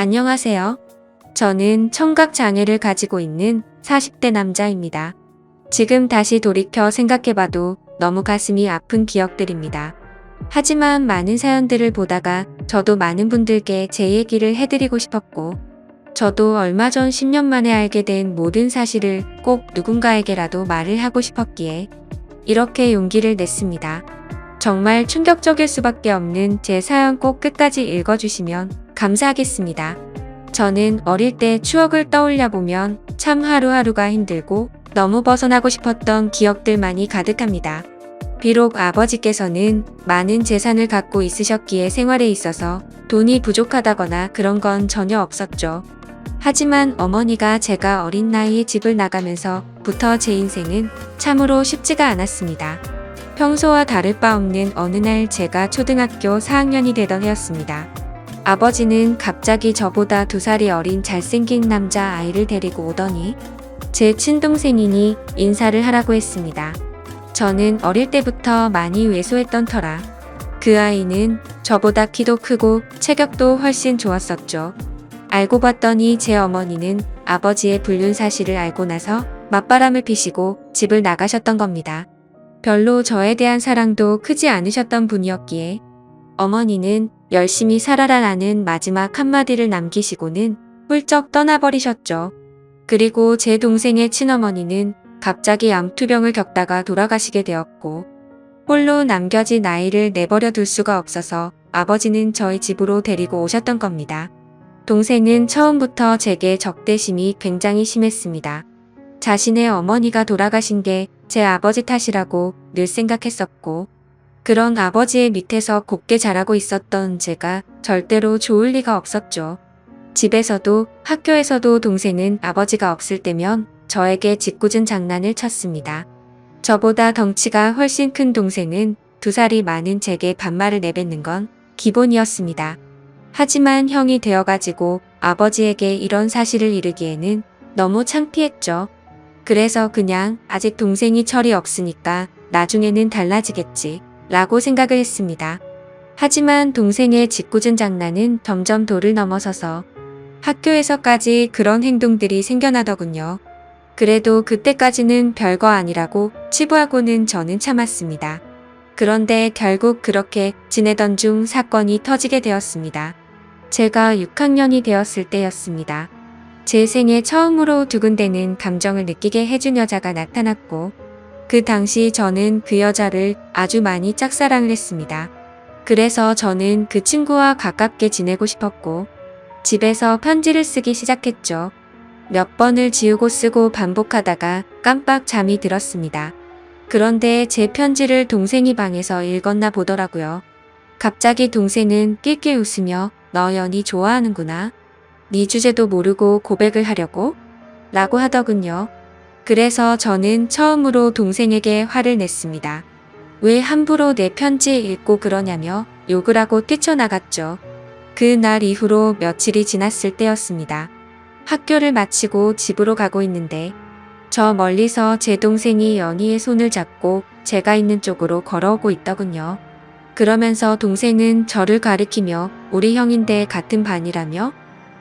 안녕하세요. 저는 청각장애를 가지고 있는 40대 남자입니다. 지금 다시 돌이켜 생각해봐도 너무 가슴이 아픈 기억들입니다. 하지만 많은 사연들을 보다가 저도 많은 분들께 제 얘기를 해드리고 싶었고, 저도 얼마 전 10년 만에 알게 된 모든 사실을 꼭 누군가에게라도 말을 하고 싶었기에 이렇게 용기를 냈습니다. 정말 충격적일 수밖에 없는 제 사연 꼭 끝까지 읽어주시면 감사하겠습니다. 저는 어릴 때 추억을 떠올려 보면 참 하루하루가 힘들고 너무 벗어나고 싶었던 기억들만이 가득합니다. 비록 아버지께서는 많은 재산을 갖고 있으셨기에 생활에 있어서 돈이 부족하다거나 그런 건 전혀 없었죠. 하지만 어머니가 제가 어린 나이에 집을 나가면서부터 제 인생은 참으로 쉽지가 않았습니다. 평소와 다를 바 없는 어느 날 제가 초등학교 4학년이 되던 해였습니다. 아버지는 갑자기 저보다 2살이 어린 잘생긴 남자 아이를 데리고 오더니 제 친동생이니 인사를 하라고 했습니다. 저는 어릴 때부터 많이 왜소했던 터라 그 아이는 저보다 키도 크고 체격도 훨씬 좋았었죠. 알고 봤더니 제 어머니는 아버지의 불륜 사실을 알고 나서 맞바람을 피시고 집을 나가셨던 겁니다. 별로 저에 대한 사랑도 크지 않으셨던 분이었기에 어머니는 열심히 살아라라는 마지막 한마디를 남기시고는 훌쩍 떠나버리셨죠. 그리고 제 동생의 친어머니는 갑자기 암투병을 겪다가 돌아가시게 되었고, 홀로 남겨진 아이를 내버려 둘 수가 없어서 아버지는 저희 집으로 데리고 오셨던 겁니다. 동생은 처음부터 제게 적대심이 굉장히 심했습니다. 자신의 어머니가 돌아가신 게 제 아버지 탓이라고 늘 생각했었고, 그런 아버지의 밑에서 곱게 자라고 있었던 제가 절대로 좋을 리가 없었죠. 집에서도 학교에서도 동생은 아버지가 없을 때면 저에게 짓궂은 장난을 쳤습니다. 저보다 덩치가 훨씬 큰 동생은 2살이 많은 제게 반말을 내뱉는 건 기본이었습니다. 하지만 형이 되어가지고 아버지에게 이런 사실을 이르기에는 너무 창피했죠. 그래서 그냥 아직 동생이 철이 없으니까 나중에는 달라지겠지 라고 생각을 했습니다. 하지만 동생의 짓궂은 장난은 점점 도를 넘어서서 학교에서까지 그런 행동들이 생겨나더군요. 그래도 그때까지는 별거 아니라고 치부하고는 저는 참았습니다. 그런데 결국 그렇게 지내던 중 사건이 터지게 되었습니다. 제가 6학년이 되었을 때였습니다. 제 생에 처음으로 두근대는 감정을 느끼게 해준 여자가 나타났고, 그 당시 저는 그 여자를 아주 많이 짝사랑을 했습니다. 그래서 저는 그 친구와 가깝게 지내고 싶었고, 집에서 편지를 쓰기 시작했죠. 몇 번을 지우고 쓰고 반복하다가 깜빡 잠이 들었습니다. 그런데 제 편지를 동생이 방에서 읽었나 보더라고요. 갑자기 동생은 낄낄 웃으며 "너 연희 좋아하는구나. 네 주제도 모르고 고백을 하려고?" 라고 하더군요. 그래서 저는 처음으로 동생에게 화를 냈습니다. 왜 함부로 내 편지 읽고 그러냐며 욕을 하고 뛰쳐나갔죠. 그 날 이후로 며칠이 지났을 때였습니다. 학교를 마치고 집으로 가고 있는데 저 멀리서 제 동생이 연희의 손을 잡고 제가 있는 쪽으로 걸어오고 있더군요. 그러면서 동생은 저를 가리키며 "우리 형인데 같은 반이라며?"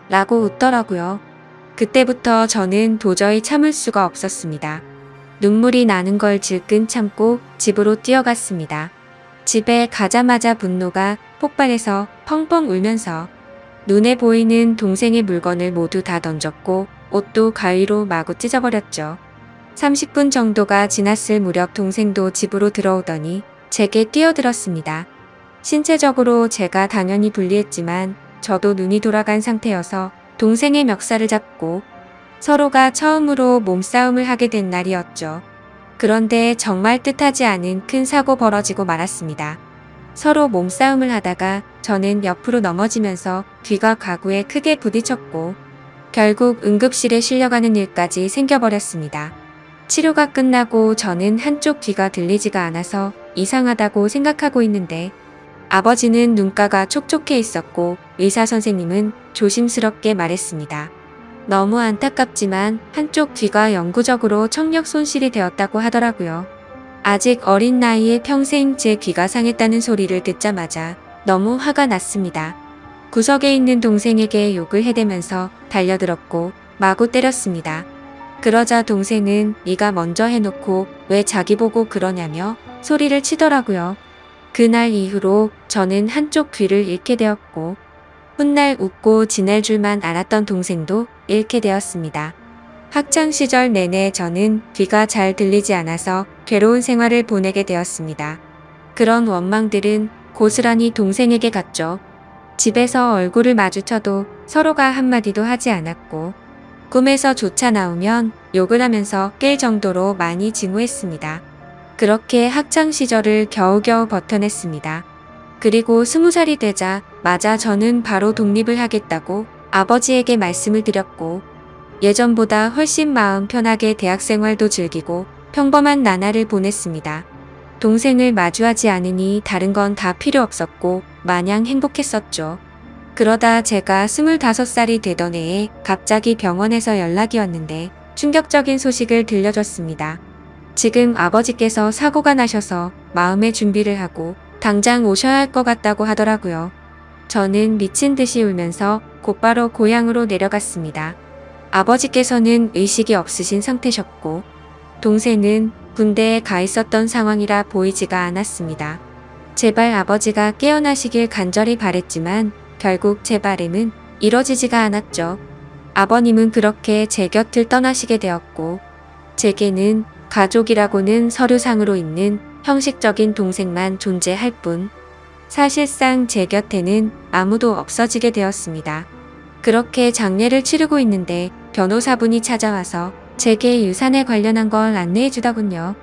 라고 웃더라고요. 그때부터 저는 도저히 참을 수가 없었습니다. 눈물이 나는 걸 질끈 참고 집으로 뛰어갔습니다. 집에 가자마자 분노가 폭발해서 펑펑 울면서 눈에 보이는 동생의 물건을 모두 다 던졌고 옷도 가위로 마구 찢어버렸죠. 30분 정도가 지났을 무렵 동생도 집으로 들어오더니 제게 뛰어들었습니다. 신체적으로 제가 당연히 불리했지만 저도 눈이 돌아간 상태여서 동생의 멱살을 잡고 서로가 처음으로 몸싸움을 하게 된 날이었죠. 그런데 정말 뜻하지 않은 큰 사고 벌어지고 말았습니다. 서로 몸싸움을 하다가 저는 옆으로 넘어지면서 귀가 가구에 크게 부딪혔고 결국 응급실에 실려가는 일까지 생겨버렸습니다. 치료가 끝나고 저는 한쪽 귀가 들리지가 않아서 이상하다고 생각하고 있는데 아버지는 눈가가 촉촉해 있었고 의사 선생님은 조심스럽게 말했습니다. 너무 안타깝지만 한쪽 귀가 영구적으로 청력 손실이 되었다고 하더라고요. 아직 어린 나이에 평생 제 귀가 상했다는 소리를 듣자마자 너무 화가 났습니다. 구석에 있는 동생에게 욕을 해대면서 달려들었고 마구 때렸습니다. 그러자 동생은 네가 먼저 해놓고 왜 자기 보고 그러냐며 소리를 치더라고요. 그날 이후로 저는 한쪽 귀를 잃게 되었고 훗날 웃고 지낼 줄만 알았던 동생도 잃게 되었습니다. 학창 시절 내내 저는 귀가 잘 들리지 않아서 괴로운 생활을 보내게 되었습니다. 그런 원망들은 고스란히 동생에게 갔죠. 집에서 얼굴을 마주쳐도 서로가 한마디도 하지 않았고 꿈에서 조차 나오면 욕을 하면서 깰 정도로 많이 증오했습니다. 그렇게 학창 시절을 겨우겨우 버텨냈습니다. 그리고 20살이 되자 맞아 저는 바로 독립을 하겠다고 아버지에게 말씀을 드렸고 예전보다 훨씬 마음 편하게 대학 생활도 즐기고 평범한 나날을 보냈습니다. 동생을 마주하지 않으니 다른 건 다 필요 없었고 마냥 행복했었죠. 그러다 제가 25살이 되던 해에 갑자기 병원에서 연락이 왔는데 충격적인 소식을 들려줬습니다. 지금 아버지께서 사고가 나셔서 마음의 준비를 하고 당장 오셔야 할 것 같다고 하더라고요. 저는 미친 듯이 울면서 곧바로 고향으로 내려갔습니다. 아버지께서는 의식이 없으신 상태셨고 동생은 군대에 가 있었던 상황이라 보이지가 않았습니다. 제발 아버지가 깨어나시길 간절히 바랬지만 결국 제 바람은 이뤄지지가 않았죠. 아버님은 그렇게 제 곁을 떠나시게 되었고 제게는 가족이라고는 서류상으로 있는 형식적인 동생만 존재할 뿐 사실상 제 곁에는 아무도 없어지게 되었습니다. 그렇게 장례를 치르고 있는데 변호사분이 찾아와서 제게 유산에 관련한 걸 안내해 주더군요.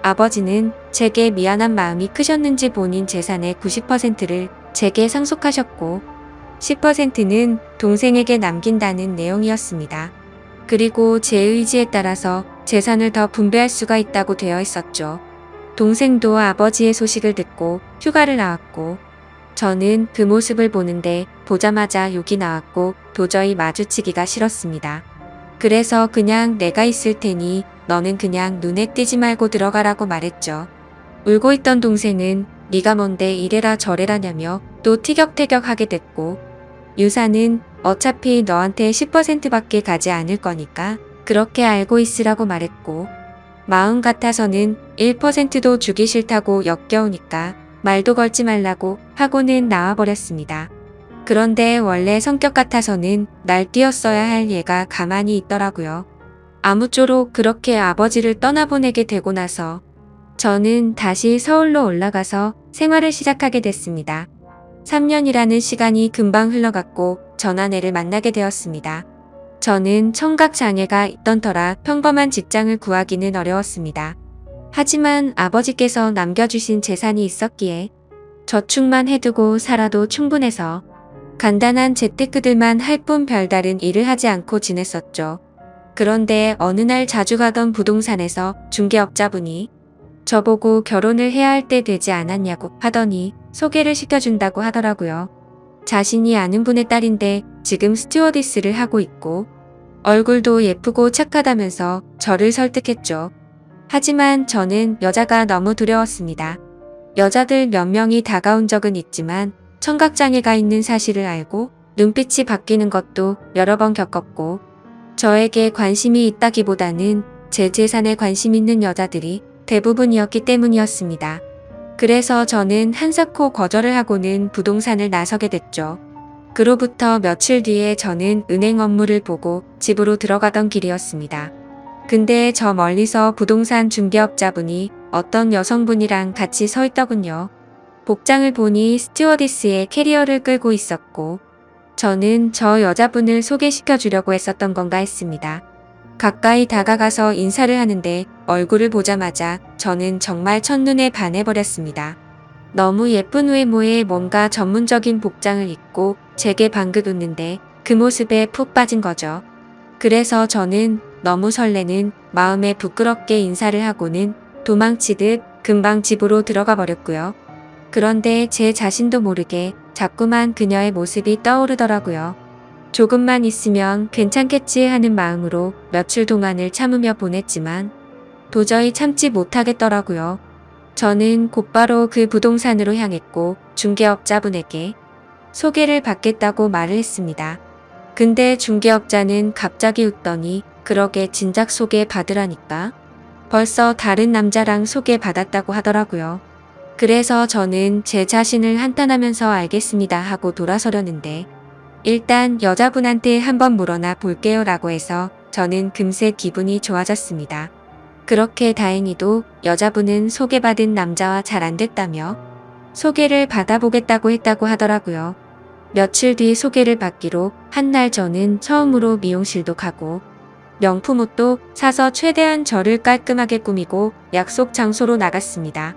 아버지는 제게 미안한 마음이 크셨는지 본인 재산의 90%를 제게 상속하셨고 10%는 동생에게 남긴다는 내용이었습니다. 그리고 제 의지에 따라서 재산을 더 분배할 수가 있다고 되어 있었죠. 동생도 아버지의 소식을 듣고 휴가를 나왔고 저는 그 모습을 보는데 보자마자 욕이 나왔고 도저히 마주치기가 싫었습니다. 그래서 그냥 내가 있을 테니 너는 그냥 눈에 띄지 말고 들어가라고 말했죠. 울고 있던 동생은 네가 뭔데 이래라 저래라냐며 또 티격태격하게 됐고 유산은 어차피 너한테 10%밖에 가지 않을 거니까 그렇게 알고 있으라고 말했고 마음 같아서는 1%도 주기 싫다고 역겨우니까 말도 걸지 말라고 하고는 나와버렸습니다. 그런데 원래 성격 같아서는 날뛰었어야 할 얘가 가만히 있더라고요. 아무쪼록 그렇게 아버지를 떠나보내게 되고 나서 저는 다시 서울로 올라가서 생활을 시작하게 됐습니다. 3년이라는 시간이 금방 흘러갔고 전 아내를 만나게 되었습니다. 저는 청각장애가 있던 터라 평범한 직장을 구하기는 어려웠습니다. 하지만 아버지께서 남겨주신 재산이 있었기에 저축만 해두고 살아도 충분해서 간단한 재테크들만 할 뿐 별다른 일을 하지 않고 지냈었죠. 그런데 어느 날 자주 가던 부동산에서 중개업자분이 저보고 결혼을 해야 할 때 되지 않았냐고 하더니 소개를 시켜준다고 하더라고요. 자신이 아는 분의 딸인데 지금 스튜어디스를 하고 있고 얼굴도 예쁘고 착하다면서 저를 설득했죠. 하지만 저는 여자가 너무 두려웠습니다. 여자들 몇 명이 다가온 적은 있지만 청각장애가 있는 사실을 알고 눈빛이 바뀌는 것도 여러 번 겪었고 저에게 관심이 있다기보다는 제 재산에 관심 있는 여자들이 대부분이었기 때문이었습니다. 그래서 저는 한사코 거절을 하고는 부동산을 나서게 됐죠. 그로부터 며칠 뒤에 저는 은행 업무를 보고 집으로 들어가던 길이었습니다. 근데 저 멀리서 부동산 중개업자분이 어떤 여성분이랑 같이 서 있더군요. 복장을 보니 스튜어디스의 캐리어를 끌고 있었고 저는 저 여자분을 소개시켜 주려고 했었던 건가 했습니다. 가까이 다가가서 인사를 하는데 얼굴을 보자마자 저는 정말 첫눈에 반해버렸습니다. 너무 예쁜 외모에 뭔가 전문적인 복장을 입고 제게 방긋 웃는데 그 모습에 푹 빠진 거죠. 그래서 저는 너무 설레는 마음에 부끄럽게 인사를 하고는 도망치듯 금방 집으로 들어가 버렸고요. 그런데 제 자신도 모르게 자꾸만 그녀의 모습이 떠오르더라고요. 조금만 있으면 괜찮겠지 하는 마음으로 며칠 동안을 참으며 보냈지만 도저히 참지 못하겠더라고요. 저는 곧바로 그 부동산으로 향했고 중개업자분에게 소개를 받겠다고 말을 했습니다. 근데 중개업자는 갑자기 웃더니 그러게 진작 소개 받으라니까. 벌써 다른 남자랑 소개 받았다고 하더라고요. 그래서 저는 제 자신을 한탄하면서 알겠습니다 하고 돌아서려는데 일단 여자분한테 한번 물어나 볼게요 라고 해서 저는 금세 기분이 좋아졌습니다. 그렇게 다행히도 여자분은 소개받은 남자와 잘 안 됐다며 소개를 받아보겠다고 했다고 하더라고요. 며칠 뒤 소개를 받기로 한 날 저는 처음으로 미용실도 가고 명품 옷도 사서 최대한 저를 깔끔하게 꾸미고 약속 장소로 나갔습니다.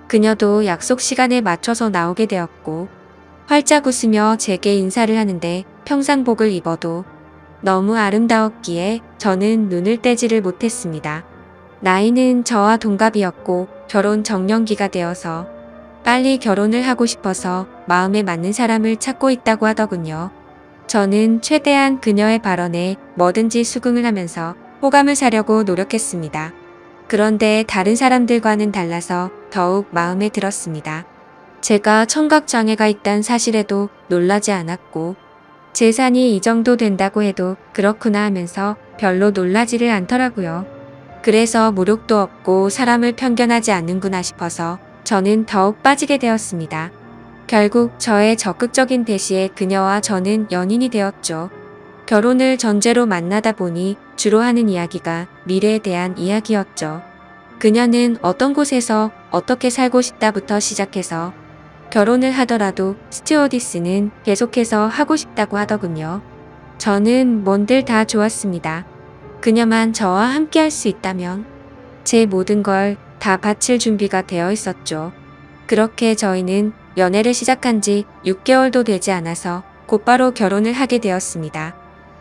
그녀도 약속 시간에 맞춰서 나오게 되었고 활짝 웃으며 제게 인사를 하는데 평상복을 입어도 너무 아름다웠기에 저는 눈을 떼지를 못했습니다. 나이는 저와 동갑이었고 결혼 정년기가 되어서 빨리 결혼을 하고 싶어서 마음에 맞는 사람을 찾고 있다고 하더군요. 저는 최대한 그녀의 발언에 뭐든지 수긍을 하면서 호감을 사려고 노력했습니다. 그런데 다른 사람들과는 달라서 더욱 마음에 들었습니다. 제가 청각장애가 있다는 사실에도 놀라지 않았고 재산이 이 정도 된다고 해도 그렇구나 하면서 별로 놀라지를 않더라고요. 그래서 무력도 없고 사람을 편견하지 않는구나 싶어서 저는 더욱 빠지게 되었습니다. 결국 저의 적극적인 대시에 그녀와 저는 연인이 되었죠. 결혼을 전제로 만나다 보니 주로 하는 이야기가 미래에 대한 이야기였죠. 그녀는 어떤 곳에서 어떻게 살고 싶다부터 시작해서 결혼을 하더라도 스튜어디스는 계속해서 하고 싶다고 하더군요. 저는 뭔들 다 좋았습니다. 그녀만 저와 함께 할 수 있다면 제 모든 걸 다 바칠 준비가 되어 있었죠. 그렇게 저희는 연애를 시작한 지 6개월도 되지 않아서 곧바로 결혼을 하게 되었습니다.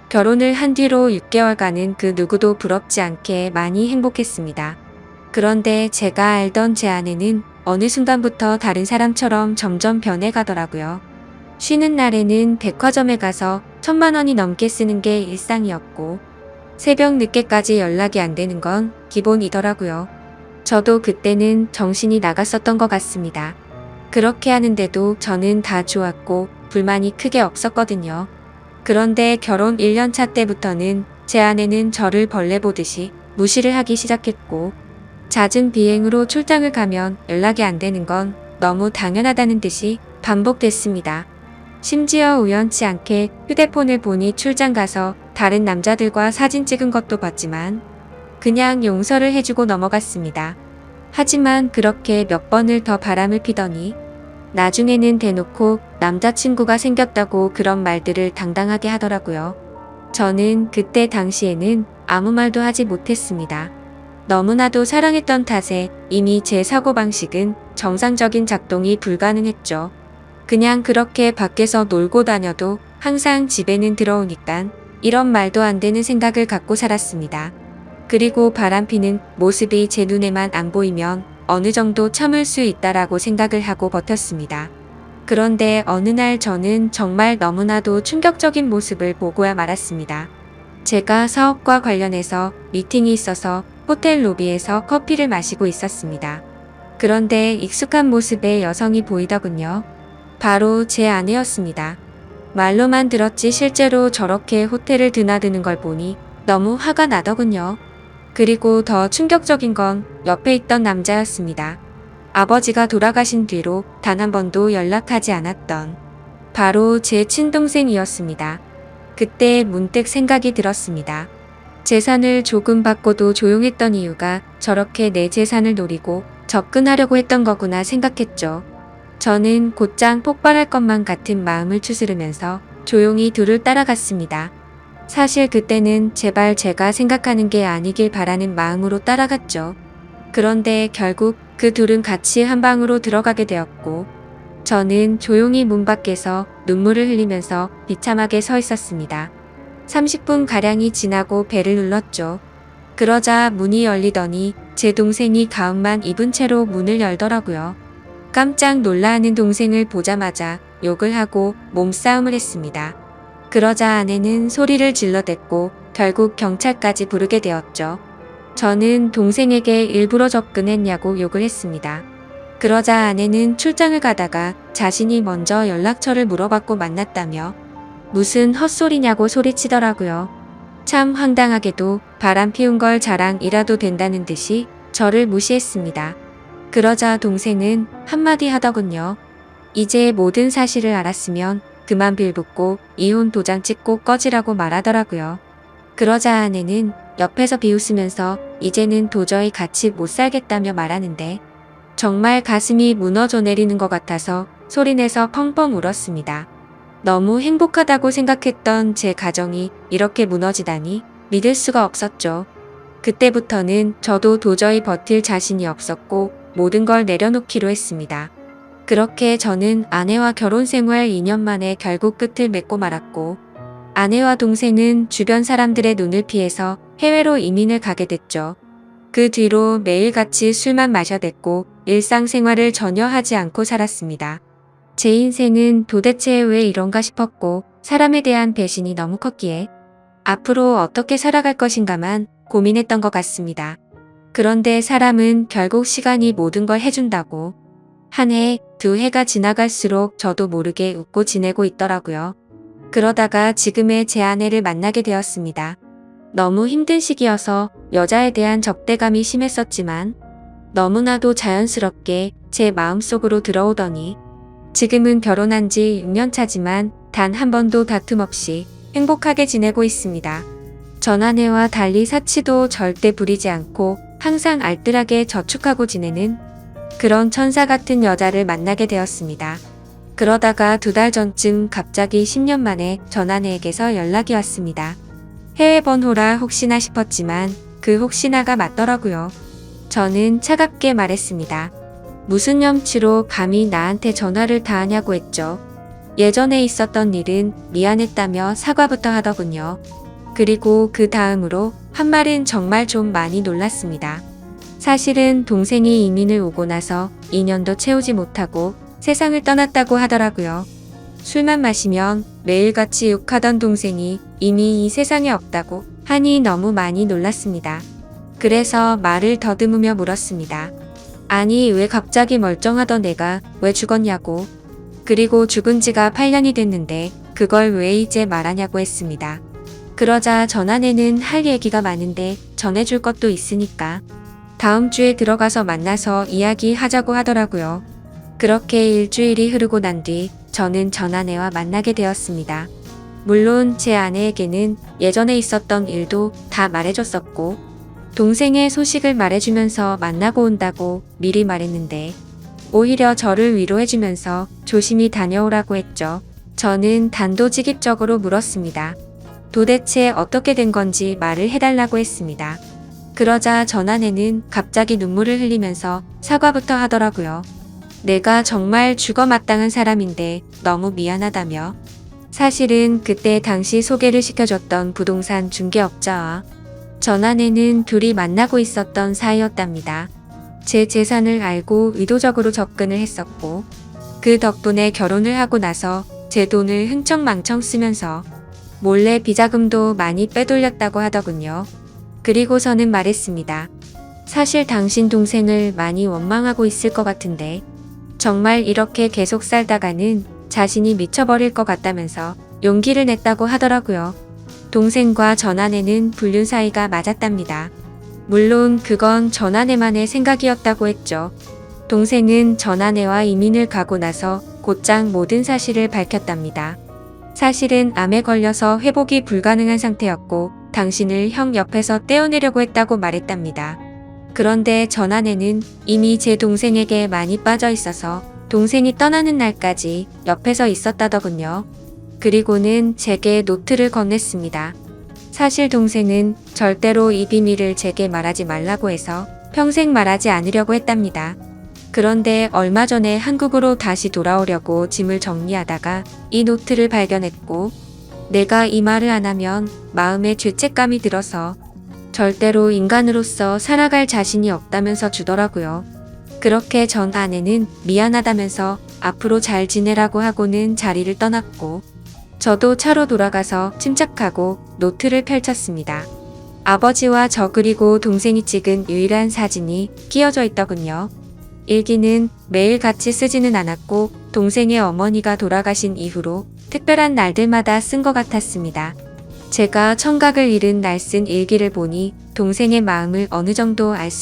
결혼을 한 뒤로 6개월간은 그 누구도 부럽지 않게 많이 행복했습니다. 그런데 제가 알던 제 아내는 어느 순간부터 다른 사람처럼 점점 변해가더라고요. 쉬는 날에는 백화점에 가서 1,000만 원이 넘게 쓰는 게 일상이었고 새벽 늦게까지 연락이 안 되는 건 기본이더라고요. 저도 그때는 정신이 나갔었던 것 같습니다. 그렇게 하는데도 저는 다 좋았고 불만이 크게 없었거든요. 그런데 결혼 1년차 때부터는 제 아내는 저를 벌레 보듯이 무시를 하기 시작했고 잦은 비행으로 출장을 가면 연락이 안 되는 건 너무 당연하다는 듯이 반복됐습니다. 심지어 우연치 않게 휴대폰을 보니 출장 가서 다른 남자들과 사진 찍은 것도 봤지만 그냥 용서를 해주고 넘어갔습니다. 하지만 그렇게 몇 번을 더 바람을 피더니 나중에는 대놓고 남자친구가 생겼다고 그런 말들을 당당하게 하더라고요. 저는 그때 당시에는 아무 말도 하지 못했습니다. 너무나도 사랑했던 탓에 이미 제 사고방식은 정상적인 작동이 불가능했죠. 그냥 그렇게 밖에서 놀고 다녀도 항상 집에는 들어오니깐 이런 말도 안 되는 생각을 갖고 살았습니다. 그리고 바람피는 모습이 제 눈에만 안 보이면 어느 정도 참을 수 있다라고 생각을 하고 버텼습니다. 그런데 어느 날 저는 정말 너무나도 충격적인 모습을 보고야 말았습니다. 제가 사업과 관련해서 미팅이 있어서 호텔 로비에서 커피를 마시고 있었습니다. 그런데 익숙한 모습의 여성이 보이더군요. 바로 제 아내였습니다. 말로만 들었지 실제로 저렇게 호텔을 드나드는 걸 보니 너무 화가 나더군요. 그리고 더 충격적인 건 옆에 있던 남자였습니다. 아버지가 돌아가신 뒤로 단 한 번도 연락하지 않았던 바로 제 친동생이었습니다. 그때 문득 생각이 들었습니다. 재산을 조금 받고도 조용했던 이유가 저렇게 내 재산을 노리고 접근하려고 했던 거구나 생각했죠. 저는 곧장 폭발할 것만 같은 마음을 추스르면서 조용히 둘을 따라갔습니다. 사실 그때는 제발 제가 생각하는 게 아니길 바라는 마음으로 따라갔죠. 그런데 결국 그 둘은 같이 한 방으로 들어가게 되었고 저는 조용히 문 밖에서 눈물을 흘리면서 비참하게 서 있었습니다. 30분가량이 지나고 벨을 눌렀죠. 그러자 문이 열리더니 제 동생이 가운만 입은 채로 문을 열더라고요. 깜짝 놀라하는 동생을 보자마자 욕을 하고 몸싸움을 했습니다. 그러자 아내는 소리를 질러댔고 결국 경찰까지 부르게 되었죠. 저는 동생에게 일부러 접근했냐고 욕을 했습니다. 그러자 아내는 출장을 가다가 자신이 먼저 연락처를 물어봤고 만났다며 무슨 헛소리냐고 소리치더라고요. 참 황당하게도 바람 피운 걸 자랑이라도 된다는 듯이 저를 무시했습니다. 그러자 동생은 한마디 하더군요. 이제 모든 사실을 알았으면 그만 빌붙고 이혼 도장 찍고 꺼지라고 말하더라고요. 그러자 아내는 옆에서 비웃으면서 이제는 도저히 같이 못 살겠다며 말하는데 정말 가슴이 무너져 내리는 것 같아서 소리내서 펑펑 울었습니다. 너무 행복하다고 생각했던 제 가정이 이렇게 무너지다니 믿을 수가 없었죠. 그때부터는 저도 도저히 버틸 자신이 없었고 모든 걸 내려놓기로 했습니다. 그렇게 저는 아내와 결혼 생활 2년 만에 결국 끝을 맺고 말았고 아내와 동생은 주변 사람들의 눈을 피해서 해외로 이민을 가게 됐죠. 그 뒤로 매일같이 술만 마셔댔고 일상생활을 전혀 하지 않고 살았습니다. 제 인생은 도대체 왜 이런가 싶었고 사람에 대한 배신이 너무 컸기에 앞으로 어떻게 살아갈 것인가만 고민했던 것 같습니다. 그런데 사람은 결국 시간이 모든 걸 해준다고 한 해, 두 해가 지나갈수록 저도 모르게 웃고 지내고 있더라고요. 그러다가 지금의 제 아내를 만나게 되었습니다. 너무 힘든 시기여서 여자에 대한 적대감이 심했었지만 너무나도 자연스럽게 제 마음속으로 들어오더니 지금은 결혼한 지 6년 차지만 단 한 번도 다툼 없이 행복하게 지내고 있습니다. 전 아내와 달리 사치도 절대 부리지 않고 항상 알뜰하게 저축하고 지내는 그런 천사 같은 여자를 만나게 되었습니다. 그러다가 2달 전쯤 갑자기 10년 만에 전 아내에게서 연락이 왔습니다. 해외 번호라 혹시나 싶었지만 그 혹시나가 맞더라고요. 저는 차갑게 말했습니다. 무슨 염치로 감히 나한테 전화를 다 하냐고 했죠. 예전에 있었던 일은 미안했다며 사과부터 하더군요. 그리고 그 다음으로 한 말은 정말 좀 많이 놀랐습니다. 사실은 동생이 이민을 오고 나서 2년도 채우지 못하고 세상을 떠났다고 하더라고요. 술만 마시면 매일같이 욕하던 동생이 이미 이 세상에 없다고 하니 너무 많이 놀랐습니다. 그래서 말을 더듬으며 물었습니다. 아니 왜 갑자기 멀쩡하던 애가 왜 죽었냐고. 그리고 죽은 지가 8년이 됐는데 그걸 왜 이제 말하냐고 했습니다. 그러자 전 아내는 할 얘기가 많은데 전해줄 것도 있으니까 다음 주에 들어가서 만나서 이야기하자고 하더라고요. 그렇게 일주일이 흐르고 난 뒤 저는 전 아내와 만나게 되었습니다. 물론 제 아내에게는 예전에 있었던 일도 다 말해줬었고 동생의 소식을 말해주면서 만나고 온다고 미리 말했는데 오히려 저를 위로해주면서 조심히 다녀오라고 했죠. 저는 단도직입적으로 물었습니다. 도대체 어떻게 된 건지 말을 해달라고 했습니다. 그러자 전 아내는 갑자기 눈물을 흘리면서 사과부터 하더라고요. 내가 정말 죽어 마땅한 사람인데 너무 미안하다며. 사실은 그때 당시 소개를 시켜줬던 부동산 중개업자와 전 아내는 둘이 만나고 있었던 사이였답니다. 제 재산을 알고 의도적으로 접근을 했었고 그 덕분에 결혼을 하고 나서 제 돈을 흥청망청 쓰면서 몰래 비자금도 많이 빼돌렸다고 하더군요. 그리고서는 말했습니다. 사실 당신 동생을 많이 원망하고 있을 것 같은데 정말 이렇게 계속 살다가는 자신이 미쳐버릴 것 같다면서 용기를 냈다고 하더라고요. 동생과 전 아내는 불륜 사이가 맞았답니다. 물론 그건 전 아내만의 생각이었다고 했죠. 동생은 전 아내와 이민을 가고 나서 곧장 모든 사실을 밝혔답니다. 사실은 암에 걸려서 회복이 불가능한 상태였고 당신을 형 옆에서 떼어내려고 했다고 말했답니다. 그런데 전 아내는 이미 제 동생에게 많이 빠져 있어서 동생이 떠나는 날까지 옆에서 있었다더군요. 그리고는 제게 노트를 건넸습니다. 사실 동생은 절대로 이 비밀을 제게 말하지 말라고 해서 평생 말하지 않으려고 했답니다. 그런데 얼마 전에 한국으로 다시 돌아오려고 짐을 정리하다가 이 노트를 발견했고 내가 이 말을 안 하면 마음에 죄책감이 들어서 절대로 인간으로서 살아갈 자신이 없다면서 주더라고요. 그렇게 전 아내는 미안하다면서 앞으로 잘 지내라고 하고는 자리를 떠났고 저도 차로 돌아가서 침착하고 노트를 펼쳤습니다. 아버지와 저 그리고 동생이 찍은 유일한 사진이 끼어져 있더군요. 일기는 매일 같이 쓰지는 않았고 동생의 어머니가 돌아가신 이후로 특별한 날들마다 쓴 것 같았습니다. 제가 청각을 잃은 날 쓴 일기를 보니 동생의 마음을 어느 정도 알 수